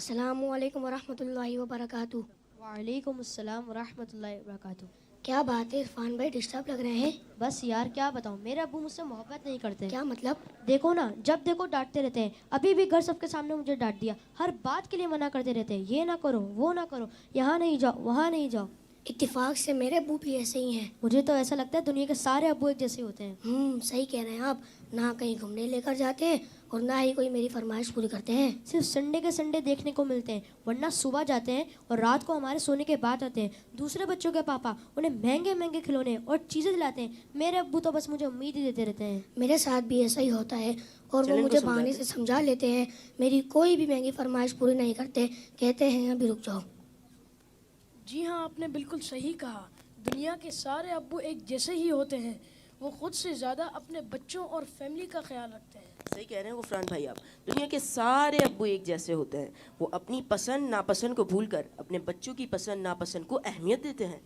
السلام علیکم ورحمۃ اللہ وبرکاتہ۔ وعلیکم السلام ورحمۃ اللہ وبرکاتہ۔ کیا بات ہے عرفان بھائی، ڈسٹرب لگ رہے ہیں؟ بس یار کیا بتاؤں، میرے ابو مجھ سے محبت نہیں کرتے۔ کیا مطلب؟ دیکھو نا، جب دیکھو ڈانٹتے رہتے ہیں۔ ابھی بھی گھر سب کے سامنے مجھے ڈانٹ دیا، ہر بات کے لیے منع کرتے رہتے ہیں، یہ نہ کرو وہ نہ کرو، یہاں نہیں جاؤ وہاں نہیں جاؤ۔ اتفاق سے میرے ابو بھی ایسے ہی ہیں۔ مجھے تو ایسا لگتا ہے دنیا کے سارے ابو ایک جیسے ہوتے ہیں۔ صحیح کہہ رہے ہیں آپ، نہ کہیں گھومنے لے کر جاتے ہیں اور نہ ہی کوئی میری فرمائش پوری کرتے ہیں۔ صرف سنڈے کے سنڈے دیکھنے کو ملتے ہیں، ورنہ صبح جاتے ہیں اور رات کو ہمارے سونے کے بعد آتے ہیں۔ دوسرے بچوں کے پاپا انہیں مہنگے مہنگے کھلونے اور چیزیں دلاتے ہیں، میرے ابو تو بس مجھے امید ہی دیتے رہتے ہیں۔ میرے ساتھ بھی ایسا ہی ہوتا ہے، اور وہ مجھے بہانے سے سمجھا لیتے ہیں، میری کوئی بھی مہنگی فرمائش پوری نہیں کرتے، کہتے ہیں ابھی رک جاؤ۔ جی ہاں، آپ نے بالکل صحیح کہا، دنیا کے سارے ابو ایک جیسے ہی ہوتے ہیں، وہ خود سے زیادہ اپنے بچوں اور فیملی کا خیال رکھتے ہیں۔ صحیح کہہ رہے ہیں غفران بھائی آپ، دنیا کے سارے ابو ایک جیسے ہوتے ہیں، وہ اپنی پسند ناپسند کو بھول کر اپنے بچوں کی پسند ناپسند کو اہمیت دیتے ہیں۔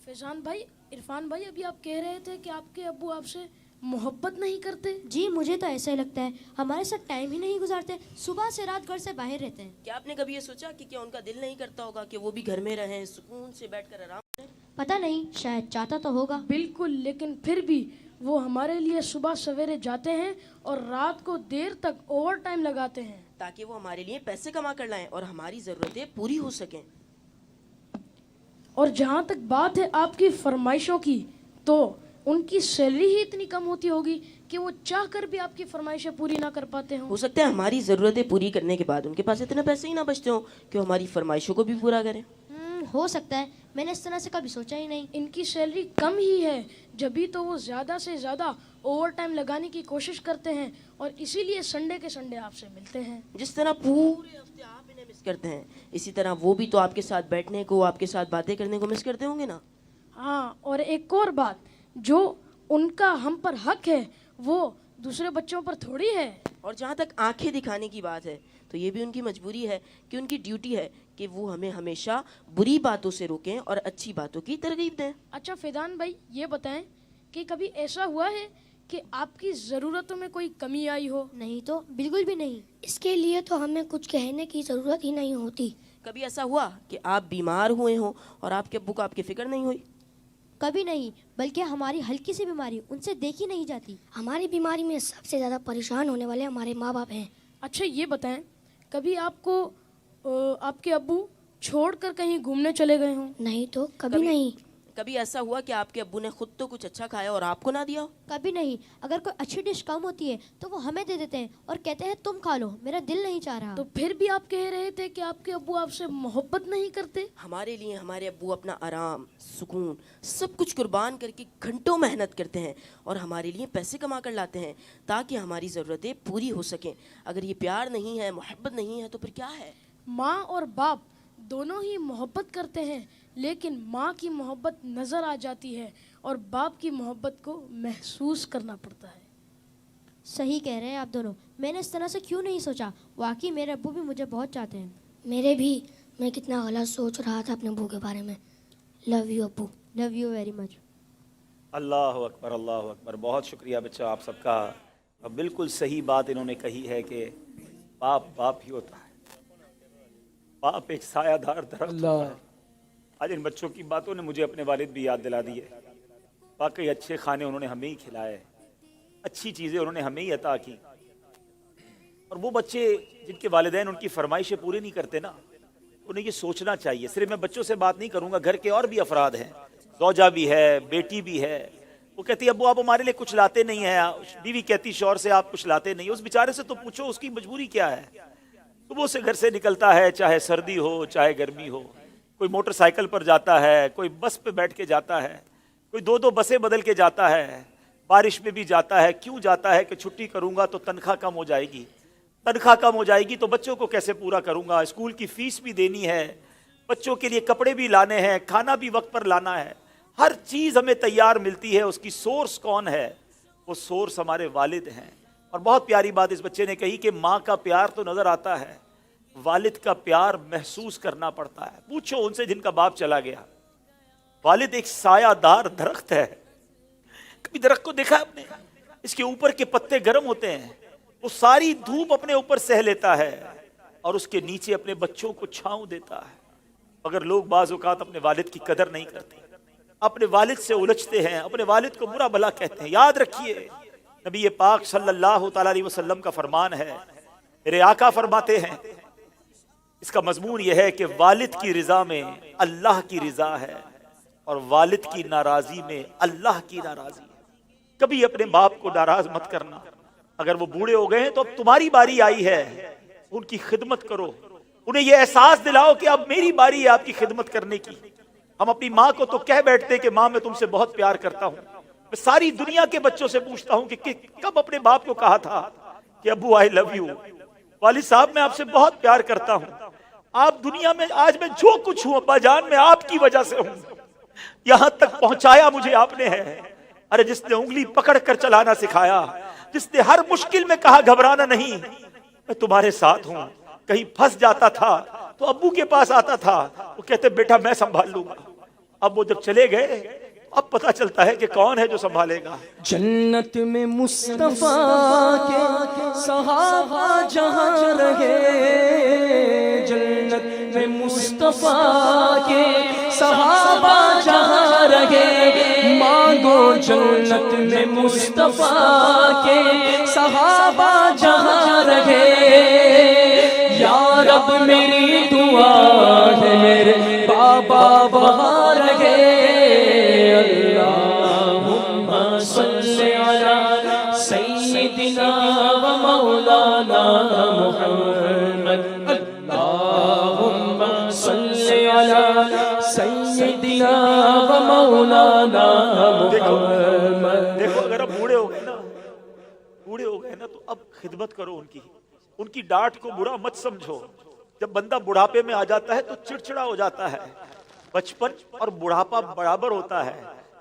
فیضان بھائی، عرفان بھائی، ابھی آپ کہہ رہے تھے کہ آپ کے ابو آپ سے محبت نہیں کرتے۔ جی مجھے تو ایسا ہی لگتا ہے، ہمارے ساتھ ٹائم ہی نہیں گزارتے، صبح سے رات گھر سے باہر رہتے ہیں۔ کیا آپ نے کبھی یہ سوچا کہ کیا ان کا دل نہیں کرتا ہوگا کہ وہ بھی گھر میں رہیں، سکون سے بیٹھ کر آرام کریں؟ پتہ نہیں، شاید چاہتا تو ہوگا۔ بالکل، لیکن پھر بھی وہ ہمارے لیے صبح سویرے جاتے ہیں اور رات کو دیر تک اوور ٹائم لگاتے ہیں، تاکہ وہ ہمارے لیے پیسے کما کر لائیں اور ہماری ضرورتیں پوری ہو سکیں۔ اور جہاں تک بات ہے آپ کی فرمائشوں کی، تو ان کی سیلری ہی اتنی کم ہوتی ہوگی کہ وہ چاہ کر بھی آپ کی فرمائشیں پوری نہ کر پاتے ہوں۔ ہو سکتا ہے ہماری ضرورتیں پوری کرنے کے بعد ان کے پاس اتنے پیسے ہی نہ بچتے ہوں کہ وہ ہماری فرمائشوں کو بھی پورا کریں۔ ہو سکتا ہے، میں نے اس طرح سے کبھی سوچا ہی نہیں۔ ان کی سیلری کم ہی ہے، جبھی تو وہ زیادہ سے زیادہ اوور ٹائم لگانے کی کوشش کرتے ہیں، اور اسی لیے سنڈے کے سنڈے آپ سے ملتے ہیں۔ جس طرح پورے ہفتے آپ انہیں مس کرتے ہیں، اسی طرح وہ بھی تو آپ کے ساتھ بیٹھنے کو، آپ کے ساتھ باتیں کرنے کو مس کرتے ہوں گے نا۔ ہاں، اور ایک اور بات، جو ان کا ہم پر حق ہے وہ دوسرے بچوں پر تھوڑی ہے۔ اور جہاں تک آنکھیں دکھانے کی بات ہے، تو یہ بھی ان کی مجبوری ہے کہ ان کی ڈیوٹی ہے کہ وہ ہمیں ہمیشہ بری باتوں سے روکیں اور اچھی باتوں کی ترغیب دیں۔ اچھا فیضان بھائی، یہ بتائیں کہ کبھی ایسا ہوا ہے کہ آپ کی ضرورتوں میں کوئی کمی آئی ہو؟ نہیں تو بالکل بھی نہیں۔ اس کے لیے تو ہمیں کچھ کہنے کی ضرورت ہی نہیں ہوتی۔ کبھی ایسا ہوا کہ آپ بیمار ہوئے ہوں اور آپ کے ابو کو آپ کی فکر نہیں ہوئی؟ کبھی نہیں، بلکہ ہماری ہلکی سی بیماری ان سے دیکھی نہیں جاتی۔ ہماری بیماری میں سب سے زیادہ پریشان ہونے والے ہمارے ماں باپ ہیں۔ اچھا یہ بتائیں، کبھی آپ کو آپ کے ابو چھوڑ کر کہیں گھومنے چلے گئے ہوں؟ نہیں تو کبھی نہیں۔ کبھی ایسا ہوا کہ آپ کے ابو نے خود تو کچھ اچھا کھایا اور آپ کو نہ دیا ہو؟ کبھی نہیں، اگر کوئی اچھی ڈش کم ہوتی ہے تو وہ ہمیں دے دیتے ہیں اور کہتے ہیں تم کھا لو، میرا دل نہیں چاہ رہا۔ تو پھر بھی آپ کہہ رہے تھے کہ آپ کے ابو آپ سے محبت نہیں کرتے۔ ہمارے لیے ہمارے ابو اپنا آرام، سکون، سب کچھ قربان کر کے گھنٹوں محنت کرتے ہیں اور ہمارے لیے پیسے کما کر لاتے ہیں تاکہ ہماری ضرورتیں پوری ہو سکیں۔ اگر یہ پیار نہیں ہے، محبت نہیں ہے، تو پھر کیا ہے؟ ماں اور باپ دونوں ہی محبت کرتے ہیں، لیکن ماں کی محبت نظر آ جاتی ہے اور باپ کی محبت کو محسوس کرنا پڑتا ہے۔ صحیح کہہ رہے ہیں آپ دونوں، میں نے اس طرح سے کیوں نہیں سوچا، واقعی میرے ابو بھی مجھے بہت چاہتے ہیں۔ میرے بھی، میں کتنا غلط سوچ رہا تھا اپنے ابو کے بارے میں۔ لو یو ابو۔ Love you very much. اللہ اکبر، اللہ اکبر، بہت شکریہ بچہ آپ سب کا۔ بالکل صحیح بات انہوں نے کہی ہے کہ باپ باپ ہی ہوتا ہے، باپ ایک سایہ دار درخت ہوتا ہے۔ آج ان بچوں کی باتوں نے مجھے اپنے والد بھی یاد دلا دی ہے۔ واقعی اچھے کھانے انہوں نے ہمیں ہی کھلائے، اچھی چیزیں انہوں نے ہمیں ہی عطا کی، اور وہ بچے جن کے والدین ان کی فرمائشیں پوری نہیں کرتے نا، انہیں یہ سوچنا چاہیے۔ صرف میں بچوں سے بات نہیں کروں گا، گھر کے اور بھی افراد ہیں، زوجہ بھی ہے، بیٹی بھی ہے، وہ کہتی ہے ابو آپ ہمارے لیے کچھ لاتے نہیں ہیں، بیوی کہتی شوہر سے آپ کچھ لاتے نہیں۔ اس بیچارے سے تو پوچھو اس کی مجبوری کیا ہے۔ صبح سے گھر سے نکلتا ہے، چاہے سردی ہو چاہے گرمی ہو، کوئی موٹر سائیکل پر جاتا ہے، کوئی بس پہ بیٹھ کے جاتا ہے، کوئی دو دو بسیں بدل کے جاتا ہے، بارش میں بھی جاتا ہے۔ کیوں جاتا ہے؟ کہ چھٹی کروں گا تو تنخواہ کم ہو جائے گی، تنخواہ کم ہو جائے گی تو بچوں کو کیسے پورا کروں گا، اسکول کی فیس بھی دینی ہے، بچوں کے لیے کپڑے بھی لانے ہیں، کھانا بھی وقت پر لانا ہے، ہر چیز ہمیں تیار ملتی ہے۔ اس کی سورس کون ہے؟ وہ سورس ہمارے والد ہیں۔ اور بہت پیاری بات اس بچے نے کہی کہ ماں کا پیار تو نظر آتا ہے، والد کا پیار محسوس کرنا پڑتا ہے۔ پوچھو ان سے جن کا باپ چلا گیا۔ والد ایک سایہ دار درخت ہے، کبھی درخت کو دیکھا آپ نے؟ اس کے اوپر کے پتے گرم ہوتے ہیں، وہ ساری دھوپ اپنے اوپر سہ لیتا ہے اور اس کے نیچے اپنے بچوں کو چھاؤں دیتا ہے. مگر لوگ بعض اوقات اپنے والد کی قدر نہیں کرتے, اپنے والد سے الجھتے ہیں, اپنے والد کو برا بھلا کہتے ہیں. یاد رکھیے نبی پاک صلی اللہ تعالی علیہ وسلم کا فرمان ہے, میرے آقا فرماتے ہیں, اس کا مضمون یہ ہے کہ والد کی رضا میں اللہ کی رضا ہے اور والد کی ناراضی میں اللہ کی ناراضی ہے. کبھی اپنے باپ کو ناراض مت کرنا. اگر وہ بوڑھے ہو گئے ہیں تو اب تمہاری باری آئی ہے, ان کی خدمت کرو, انہیں یہ احساس دلاؤ کہ اب میری باری ہے آپ کی خدمت کرنے کی. ہم اپنی ماں کو تو کہہ بیٹھتے کہ ماں میں تم سے بہت پیار کرتا ہوں. میں ساری دنیا کے بچوں سے پوچھتا ہوں کہ کب اپنے باپ کو کہا تھا کہ ابو آئی لو یو, والد صاحب میں آپ سے بہت پیار کرتا ہوں, آپ دنیا میں آج میں جو کچھ ہوں ابا جان میں آپ کی وجہ سے ہوں, یہاں تک پہنچایا مجھے آپ نے ہے. ارے جس نے انگلی پکڑ کر چلانا سکھایا, جس نے ہر مشکل میں کہا گھبرانا نہیں, میں تمہارے ساتھ ہوں. کہیں پھنس جاتا تھا تو ابو کے پاس آتا تھا, وہ کہتے بیٹا میں سنبھال لوں گا. اب وہ جب چلے گئے اب پتا چلتا ہے کہ کون ہے جو سنبھالے گا. جنت میں مصطفیٰ کے صحابہ جہاں رہے, جنت میں مصطفیٰ کے صحابہ جہاں رہے, مانگو جنت میں مصطفیٰ کے صحابہ جہاں رہے. یا رب میری دعا ہے میرے بابا وہاں رہے. اللہم صلی علی سیدنا و مولانا محمد. اللہم صلی علی سیدنا و مولانا محمد. دیکھو اگر اب بوڑھے ہو گئے نا تو اب خدمت کرو ان کی ڈانٹ کو برا مت سمجھو. جب بندہ بڑھاپے میں آ جاتا ہے تو چڑچڑا ہو جاتا ہے. بچپن اور بڑھاپا برابر ہوتا ہے.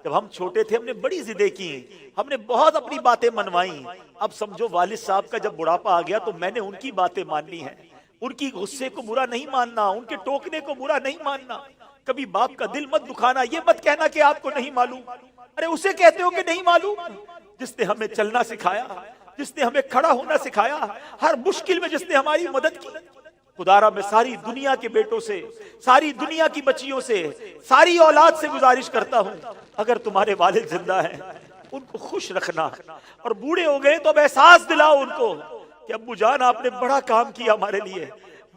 جب ہم چھوٹے تھے ہم نے بڑی ضدیں کی, ہم نے بہت اپنی باتیں منوائیں. اب سمجھو والد صاحب کا جب بڑھاپا آ گیا تو میں نے ان کی باتیں ماننی ہیں. ان کی غصے کو برا نہیں ماننا, ان کے ٹوکنے کو برا نہیں ماننا. کبھی باپ کا دل مت دکھانا, یہ مت کہنا کہ آپ کو نہیں معلوم. ارے اسے کہتے ہو کہ نہیں معلوم جس نے ہمیں چلنا سکھایا, جس نے ہمیں کھڑا ہونا سکھایا, ہر مشکل میں جس نے ہماری مدد کی. خدارا میں ساری دنیا کے بیٹوں سے, ساری دنیا کی بچیوں سے, ساری اولاد سے گزارش کرتا ہوں, اگر تمہارے والد زندہ ہیں ان کو خوش رکھنا, اور بوڑھے ہو گئے تو اب احساس دلاؤ ان کو کہ ابو جان آپ نے بڑا کام کیا ہمارے لیے,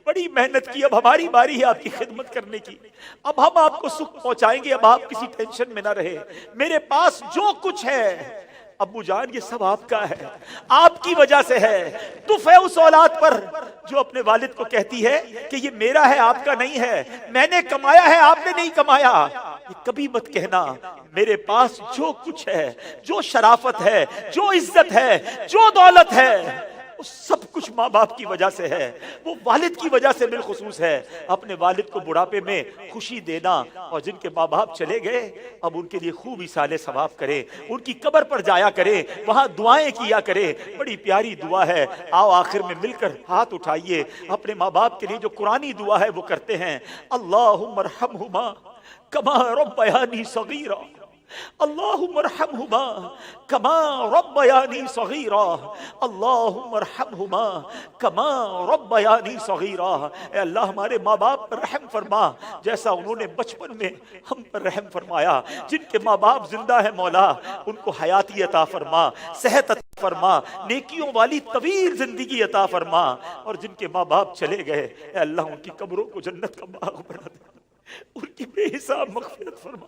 بڑی محنت کی, اب ہماری باری ہے آپ کی خدمت کرنے کی. اب ہم آپ کو سکھ پہنچائیں گے, اب آپ کسی ٹینشن میں نہ رہے. میرے پاس جو کچھ ہے ابو جان یہ سب آپ کا ہے, آپ کی وجہ سے ہے. تف ہے اس اولاد پر جو اپنے والد کو کہتی ہے کہ یہ میرا ہے آپ کا نہیں ہے, میں نے کمایا ہے آپ نے نہیں کمایا. یہ کبھی مت کہنا. میرے پاس جو کچھ ہے, جو شرافت ہے, جو عزت ہے, جو دولت ہے, وہ سب کچھ ماں باپ کی وجہ سے ہے, وہ والد کی وجہ سے بالخصوص ہے. اپنے والد کو بڑھاپے میں خوشی دینا, اور جن کے ماں باپ چلے گئے اب ان کے لیے خوب اصالہ ثواب کرے, ان کی قبر پر جایا کرے, وہاں دعائیں کیا کرے. بڑی پیاری دعا ہے, آؤ آخر میں مل کر ہاتھ اٹھائیے, اپنے ماں باپ کے لیے جو قرآنی دعا ہے وہ کرتے ہیں. اللہم ارحمہما کما ربیانی صغیرا, اللہم ارحمہما کما ربیانی صغیرا, اللہم ارحمہما کما ربیانی صغیرا. اے اللہ ہمارے ماں باپ پر رحم فرما جیسا انہوں نے بچپن میں ہم پر رحم فرمایا. جن کے ماں باپ زندہ ہیں مولا ان کو حیاتی عطا فرما, صحت عطا فرما, نیکیوں والی طویل زندگی عطا فرما. اور جن کے ماں باپ چلے گئے اے اللہ ان کی قبروں کو جنت کا باغ بنا دے, ان کی بے حساب مغفرت فرما.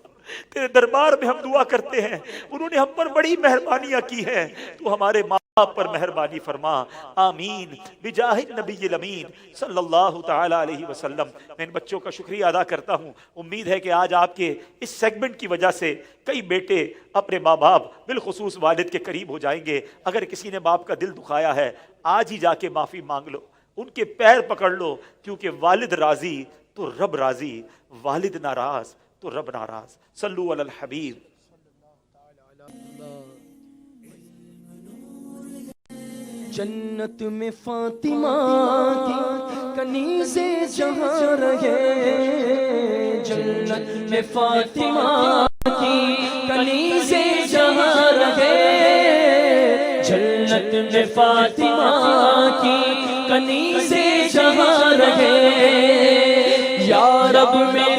تیرے دربار میں ہم دعا کرتے ہیں, انہوں نے ہم پر بڑی مہربانیاں کی ہیں, تو ہمارے ماں باپ پر مہربانی فرما. آمین بجاہ النبی الامین صلی اللہ تعالی علیہ وسلم. میں ان بچوں کا شکریہ ادا کرتا ہوں. امید ہے کہ آج آپ کے اس سیگمنٹ کی وجہ سے کئی بیٹے اپنے ماں باپ بالخصوص والد کے قریب ہو جائیں گے. اگر کسی نے باپ کا دل دکھایا ہے آج ہی جا کے معافی مانگ لو, ان کے پیر پکڑ لو, کیونکہ والد راضی تو رب راضی, والد ناراض تو رب ناراض. صلو علی الحبیب. جنت میں فاطمہ کی کنیزے جہاں رہے, جنت میں فاطمہ کی کنیزے جہاں رہے, جنت میں فاطمہ کی کنیزے جہاں رب میرے